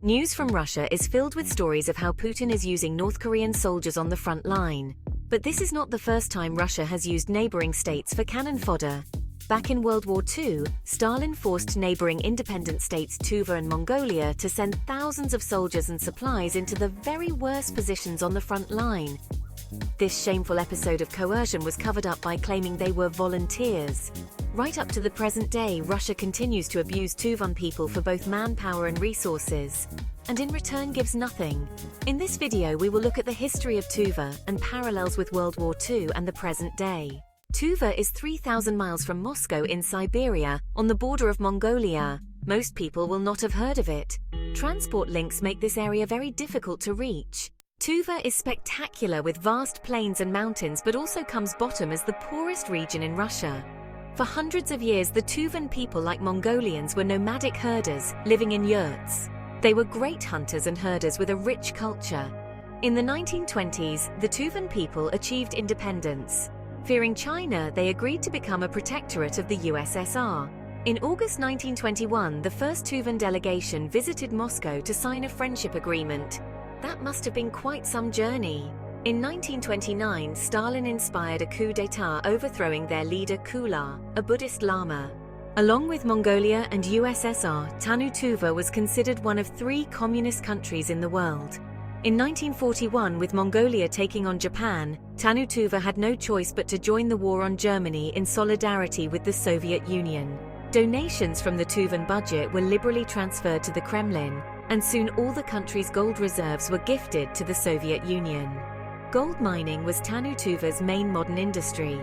News from Russia is filled with stories of how Putin is using North Korean soldiers on the front line. But this is not the first time Russia has used neighboring states for cannon fodder. Back in World War II, Stalin forced neighboring independent states Tuva and Mongolia to send thousands of soldiers and supplies into the very worst positions on the front line. This shameful episode of coercion was covered up by claiming they were volunteers. Right up to the present day, Russia continues to abuse Tuvan people for both manpower and resources, and in return gives nothing. In this video, we will look at the history of Tuva and parallels with World War II and the present day. Tuva is 3,000 miles from Moscow in Siberia, on the border of Mongolia. Most people will not have heard of it. Transport links make this area very difficult to reach. Tuva is spectacular with vast plains and mountains, but also comes bottom as the poorest region in Russia. For hundreds of years, the Tuvan people, like Mongolians, were nomadic herders, living in yurts. They were great hunters and herders with a rich culture. In the 1920s, the Tuvan people achieved independence. Fearing China, they agreed to become a protectorate of the USSR. In August 1921, the first Tuvan delegation visited Moscow to sign a friendship agreement. That must have been quite some journey. In 1929, Stalin inspired a coup d'état overthrowing their leader Kula, a Buddhist Lama. Along with Mongolia and USSR, Tuva was considered one of 3 communist countries in the world. In 1941, with Mongolia taking on Japan, Tuva had no choice but to join the war on Germany in solidarity with the Soviet Union. Donations from the Tuvan budget were liberally transferred to the Kremlin, and soon all the country's gold reserves were gifted to the Soviet Union. Gold mining was Tuva's main modern industry.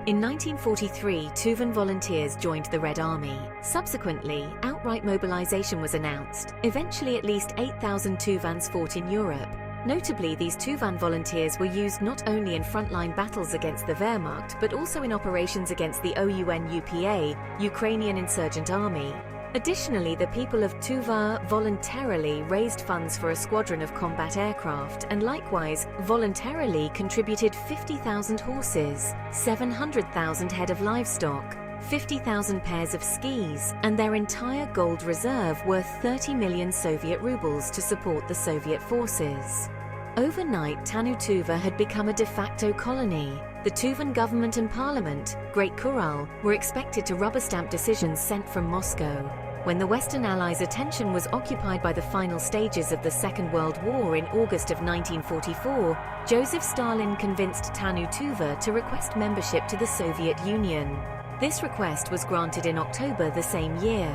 In 1943, Tuvan volunteers joined the Red Army. Subsequently, outright mobilization was announced. Eventually, at least 8,000 Tuvans fought in Europe. Notably, these Tuvan volunteers were used not only in frontline battles against the Wehrmacht, but also in operations against the OUN-UPA, Ukrainian Insurgent Army. Additionally, the people of Tuva voluntarily raised funds for a squadron of combat aircraft and likewise voluntarily contributed 50,000 horses, 700,000 head of livestock, 50,000 pairs of skis, and their entire gold reserve worth 30 million Soviet rubles to support the Soviet forces. Overnight, Tuva had become a de facto colony. The Tuvan government and parliament, Great Khural, were expected to rubber-stamp decisions sent from Moscow. When the Western Allies' attention was occupied by the final stages of the Second World War in August of 1944, Joseph Stalin convinced Tuva to request membership to the Soviet Union. This request was granted in October the same year.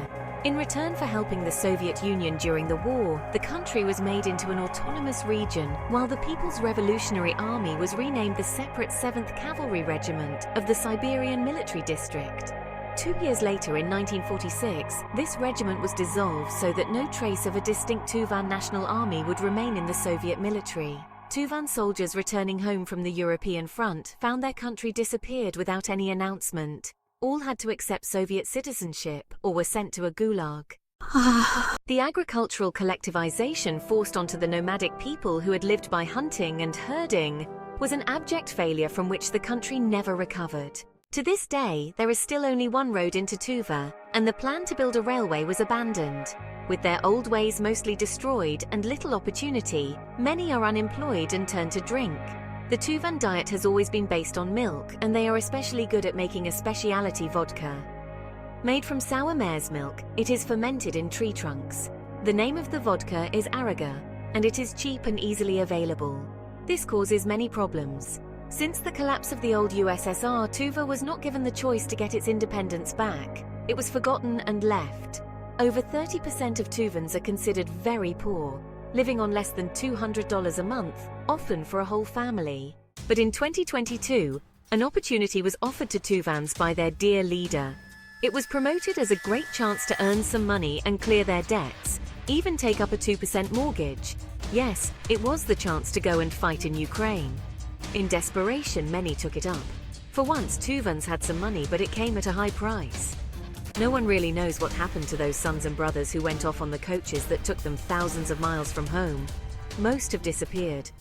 In return for helping the Soviet Union during the war, the country was made into an autonomous region, while the People's Revolutionary Army was renamed the separate 7th Cavalry Regiment of the Siberian Military District. 2 years later, in 1946, this regiment was dissolved so that no trace of a distinct Tuvan National Army would remain in the Soviet military. Tuvan soldiers returning home from the European front found their country disappeared without any announcement. All had to accept Soviet citizenship or were sent to a gulag. The agricultural collectivization forced onto the nomadic people who had lived by hunting and herding was an abject failure from which the country never recovered. To this day, there is still only one road into Tuva, and the plan to build a railway was abandoned. With their old ways mostly destroyed and little opportunity, many are unemployed and turn to drink. The Tuvan diet has always been based on milk, and they are especially good at making a specialty vodka. Made from sour mare's milk, it is fermented in tree trunks. The name of the vodka is Araga, and it is cheap and easily available. This causes many problems. Since the collapse of the old USSR, Tuva was not given the choice to get its independence back. It was forgotten and left. Over 30% of Tuvans are considered very poor, living on less than $200 a month, often for a whole family. But in 2022, an opportunity was offered to Tuvans by their dear leader. It was promoted as a great chance to earn some money and clear their debts, even take up a 2% mortgage. Yes, it was the chance to go and fight in Ukraine. In desperation, many took it up. For once, Tuvans had some money, but it came at a high price. No one really knows what happened to those sons and brothers who went off on the coaches that took them thousands of miles from home. Most have disappeared.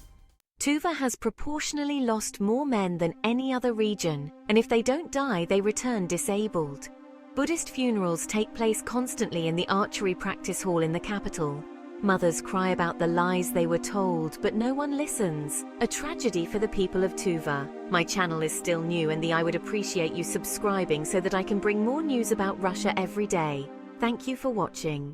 Tuva has proportionally lost more men than any other region, and if they don't die, they return disabled. Buddhist funerals take place constantly in the archery practice hall in the capital. Mothers cry about the lies they were told, but no one listens. A tragedy for the people of Tuva. My channel is still new, and I would appreciate you subscribing so that I can bring more news about Russia every day. Thank you for watching.